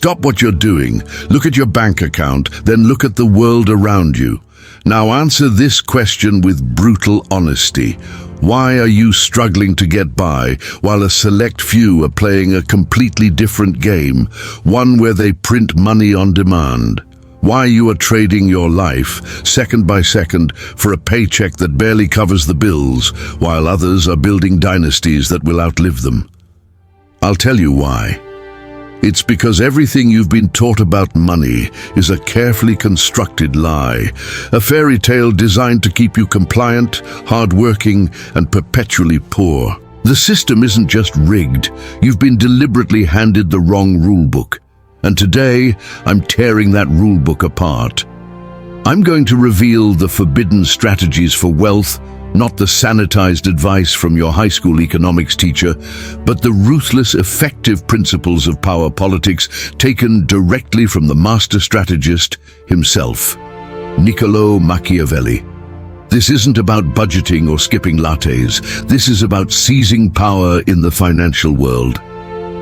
Stop what you're doing. Look at your bank account, then look at the world around you. Now answer this question with brutal honesty. Why are you struggling to get by while a select few are playing a completely different game, one where they print money on demand? Why you are trading your life, second by second, for a paycheck that barely covers the bills, while others are building dynasties that will outlive them? I'll tell you why. It's because everything you've been taught about money is a carefully constructed lie, a fairy tale designed to keep you compliant, hardworking, and perpetually poor. The system isn't just rigged, you've been deliberately handed the wrong rulebook. And today, I'm tearing that rulebook apart. I'm going to reveal the forbidden strategies for wealth, not the sanitized advice from your high school economics teacher, but the ruthless, effective principles of power politics taken directly from the master strategist himself, Niccolò Machiavelli. This isn't about budgeting or skipping lattes. This is about seizing power in the financial world.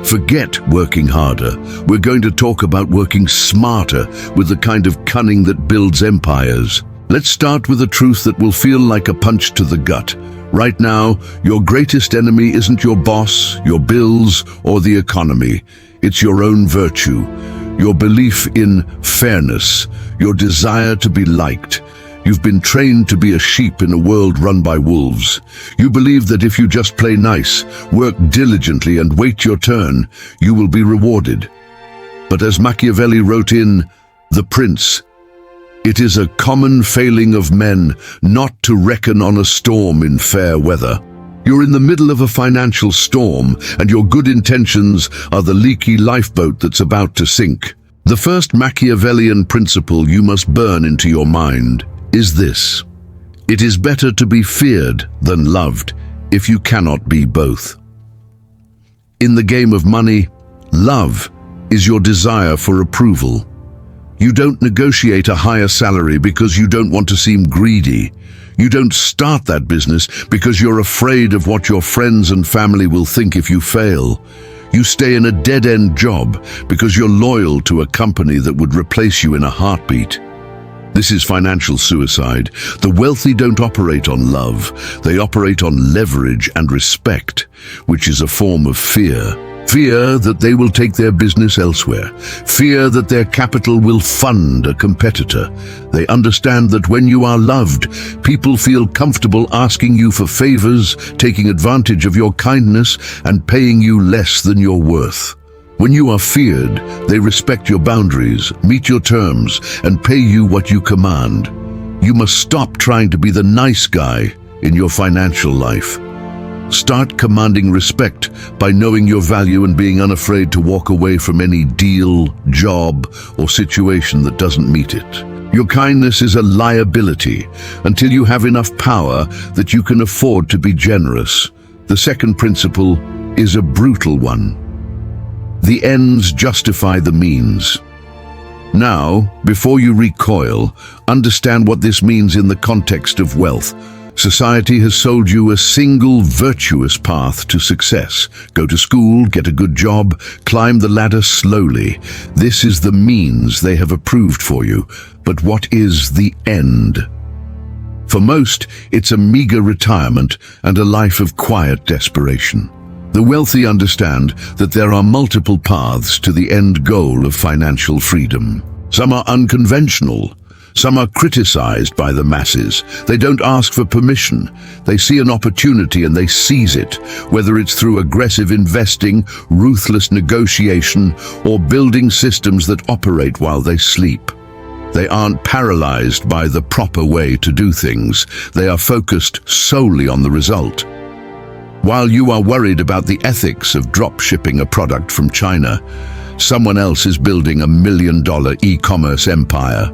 Forget working harder. We're going to talk about working smarter with the kind of cunning that builds empires. Let's start with a truth that will feel like a punch to the gut. Right now, your greatest enemy isn't your boss, your bills, or the economy. It's your own virtue, your belief in fairness, your desire to be liked. You've been trained to be a sheep in a world run by wolves. You believe that if you just play nice, work diligently, and wait your turn, you will be rewarded. But as Machiavelli wrote in The Prince, it is a common failing of men not to reckon on a storm in fair weather. You're in the middle of a financial storm, and your good intentions are the leaky lifeboat that's about to sink. The first Machiavellian principle you must burn into your mind is this: it is better to be feared than loved if you cannot be both. In the game of money, love is your desire for approval. You don't negotiate a higher salary because you don't want to seem greedy. You don't start that business because you're afraid of what your friends and family will think if you fail. You stay in a dead-end job because you're loyal to a company that would replace you in a heartbeat. This is financial suicide. The wealthy don't operate on love. They operate on leverage and respect, which is a form of fear. Fear that they will take their business elsewhere. Fear that their capital will fund a competitor. They understand that when you are loved, people feel comfortable asking you for favors, taking advantage of your kindness, and paying you less than you're worth. When you are feared, they respect your boundaries, meet your terms, and pay you what you command. You must stop trying to be the nice guy in your financial life. Start commanding respect by knowing your value and being unafraid to walk away from any deal, job, or situation that doesn't meet it. Your kindness is a liability until you have enough power that you can afford to be generous. The second principle is a brutal one. The ends justify the means. Now, before you recoil, understand what this means in the context of wealth. Society has sold you a single virtuous path to success. Go to school, get a good job, climb the ladder slowly. This is the means they have approved for you. But what is the end? For most, it's a meager retirement and a life of quiet desperation. The wealthy understand that there are multiple paths to the end goal of financial freedom. Some are unconventional. Some are criticized by the masses. They don't ask for permission. They see an opportunity and they seize it, whether it's through aggressive investing, ruthless negotiation, or building systems that operate while they sleep. They aren't paralyzed by the proper way to do things. They are focused solely on the result. While you are worried about the ethics of drop shipping a product from China, someone else is building $1 million e-commerce empire.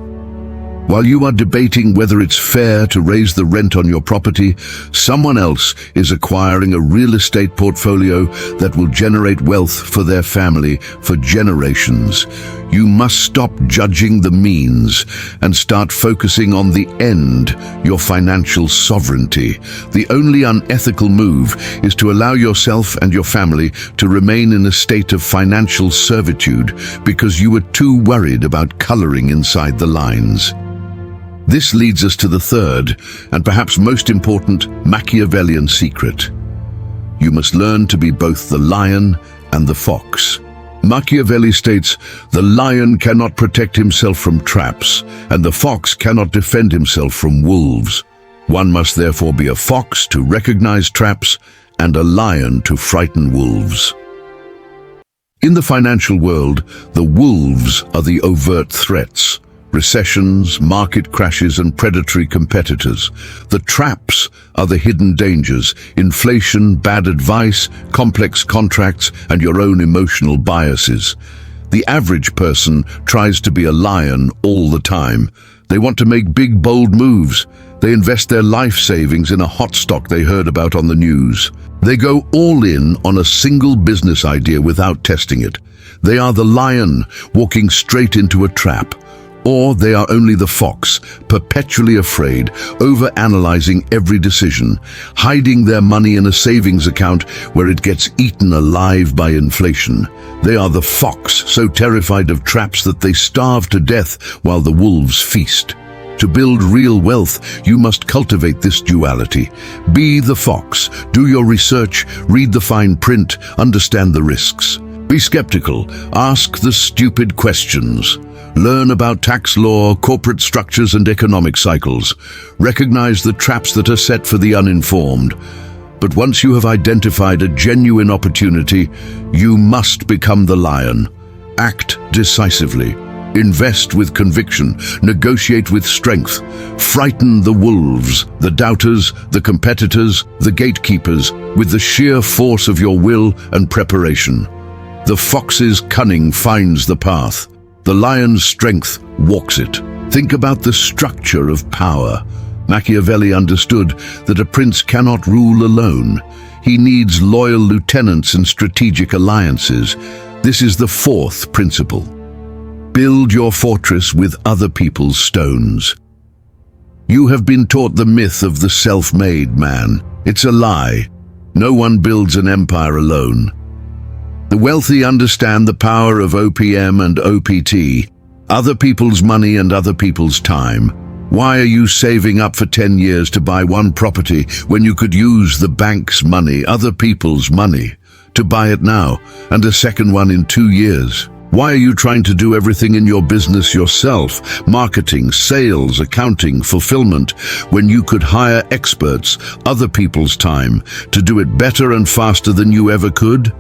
While you are debating whether it's fair to raise the rent on your property, someone else is acquiring a real estate portfolio that will generate wealth for their family for generations. You must stop judging the means and start focusing on the end, your financial sovereignty. The only unethical move is to allow yourself and your family to remain in a state of financial servitude because you were too worried about coloring inside the lines. This leads us to the third, and perhaps most important, Machiavellian secret. You must learn to be both the lion and the fox. Machiavelli states, "The lion cannot protect himself from traps, and the fox cannot defend himself from wolves. One must therefore be a fox to recognize traps and a lion to frighten wolves." In the financial world, the wolves are the overt threats. Recessions, market crashes, and predatory competitors. The traps are the hidden dangers: inflation, bad advice, complex contracts, and your own emotional biases. The average person tries to be a lion all the time. They want to make big, bold moves. They invest their life savings in a hot stock they heard about on the news. They go all in on a single business idea without testing it. They are the lion, walking straight into a trap. Or they are only the fox, perpetually afraid, over-analyzing every decision, hiding their money in a savings account where it gets eaten alive by inflation. They are the fox, so terrified of traps that they starve to death while the wolves feast. To build real wealth, you must cultivate this duality. Be the fox, do your research, read the fine print, understand the risks. Be skeptical, ask the stupid questions. Learn about tax law, corporate structures, and economic cycles. Recognize the traps that are set for the uninformed. But once you have identified a genuine opportunity, you must become the lion. Act decisively. Invest with conviction. Negotiate with strength. Frighten the wolves, the doubters, the competitors, the gatekeepers, with the sheer force of your will and preparation. The fox's cunning finds the path. The lion's strength walks it. Think about the structure of power. Machiavelli understood that a prince cannot rule alone. He needs loyal lieutenants and strategic alliances. This is the fourth principle. Build your fortress with other people's stones. You have been taught the myth of the self-made man. It's a lie. No one builds an empire alone. The wealthy understand the power of OPM and OPT, other people's money and other people's time. Why are you saving up for 10 years to buy one property when you could use the bank's money, other people's money, to buy it now, and a second one in 2 years? Why are you trying to do everything in your business yourself, marketing, sales, accounting, fulfillment, when you could hire experts, other people's time, to do it better and faster than you ever could?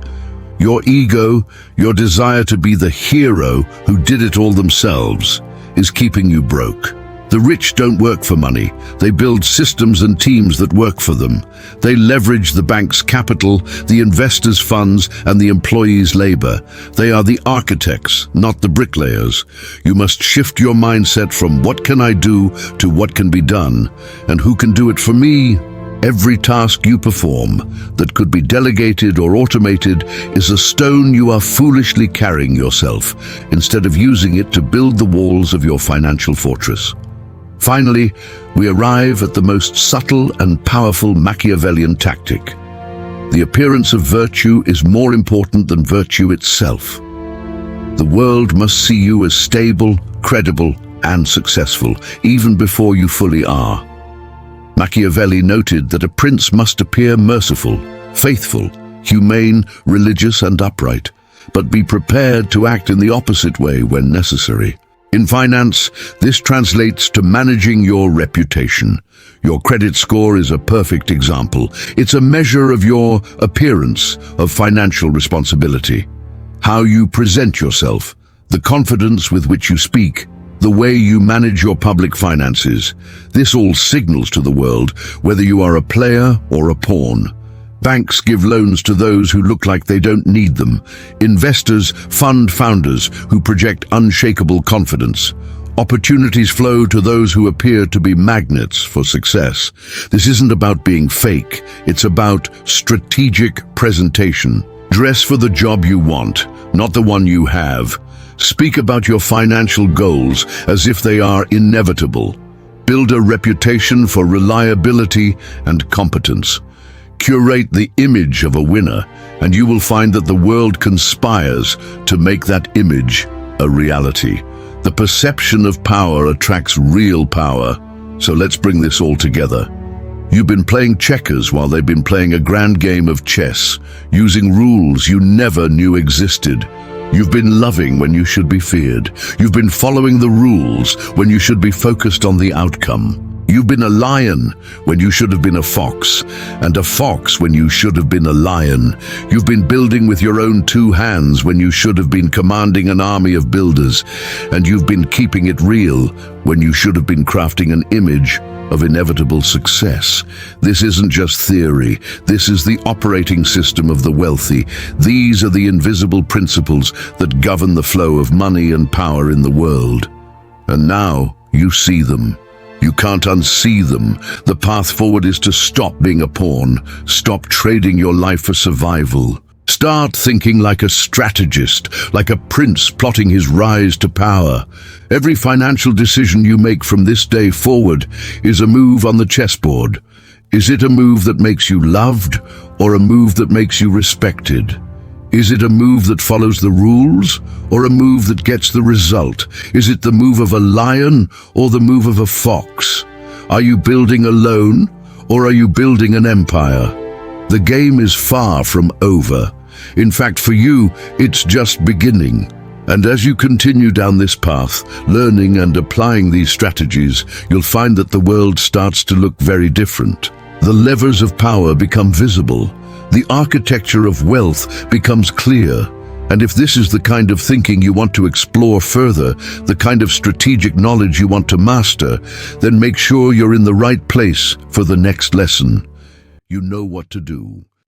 Your ego, your desire to be the hero who did it all themselves, is keeping you broke. The rich don't work for money. They build systems and teams that work for them. They leverage the bank's capital, the investors' funds, and the employees' labor. They are the architects, not the bricklayers. You must shift your mindset from "what can I do" to "what can be done," and "who can do it for me?" Every task you perform that could be delegated or automated is a stone you are foolishly carrying yourself, instead of using it to build the walls of your financial fortress. Finally, we arrive at the most subtle and powerful Machiavellian tactic. The appearance of virtue is more important than virtue itself. The world must see you as stable, credible, and successful, even before you fully are. Machiavelli noted that a prince must appear merciful, faithful, humane, religious, and upright, but be prepared to act in the opposite way when necessary. In finance, this translates to managing your reputation. Your credit score is a perfect example. It's a measure of your appearance of financial responsibility. How you present yourself, the confidence with which you speak, the way you manage your public finances. This all signals to the world whether you are a player or a pawn. Banks give loans to those who look like they don't need them. Investors fund founders who project unshakable confidence. Opportunities flow to those who appear to be magnets for success. This isn't about being fake, it's about strategic presentation. Dress for the job you want, not the one you have. Speak about your financial goals as if they are inevitable. Build a reputation for reliability and competence. Curate the image of a winner, and you will find that the world conspires to make that image a reality. The perception of power attracts real power, so let's bring this all together. You've been playing checkers while they've been playing a grand game of chess, using rules you never knew existed. You've been loving when you should be feared. You've been following the rules when you should be focused on the outcome. You've been a lion when you should have been a fox, and a fox when you should have been a lion. You've been building with your own two hands when you should have been commanding an army of builders, and you've been keeping it real when you should have been crafting an image of inevitable success. This isn't just theory. This is the operating system of the wealthy. These are the invisible principles that govern the flow of money and power in the world. And now you see them. You can't unsee them. The path forward is to stop being a pawn. Stop trading your life for survival. Start thinking like a strategist, like a prince plotting his rise to power. Every financial decision you make from this day forward is a move on the chessboard. Is it a move that makes you loved, or a move that makes you respected? Is it a move that follows the rules, or a move that gets the result? Is it the move of a lion, or the move of a fox? Are you building alone, or are you building an empire? The game is far from over. In fact, for you, it's just beginning. And as you continue down this path, learning and applying these strategies, you'll find that the world starts to look very different. The levers of power become visible. The architecture of wealth becomes clear. And if this is the kind of thinking you want to explore further, the kind of strategic knowledge you want to master, then make sure you're in the right place for the next lesson. You know what to do.